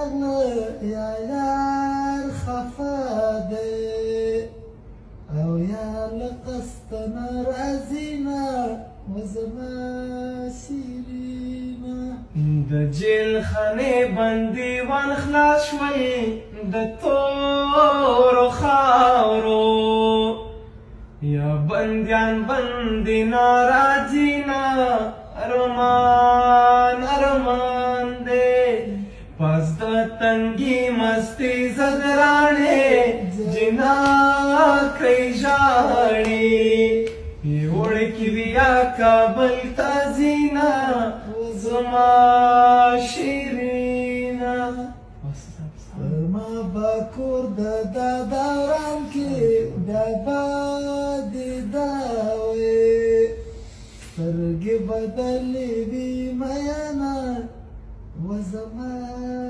يا يار خفا دی او یا لقستنا رازینا وزما شیرینا د جیل خانې بندیوان خلاص شوی د تورو خاورو یا بندیان بندینا راځینا ارمان ارمان دی پس د تنګي مستی زدرانې جنا کړئ ژاړي وړکي ویا کابل ته ځینا زما شیرینا ما با کور د دوران کې بیا به د داوې سترګې بدلې وي میانا وزما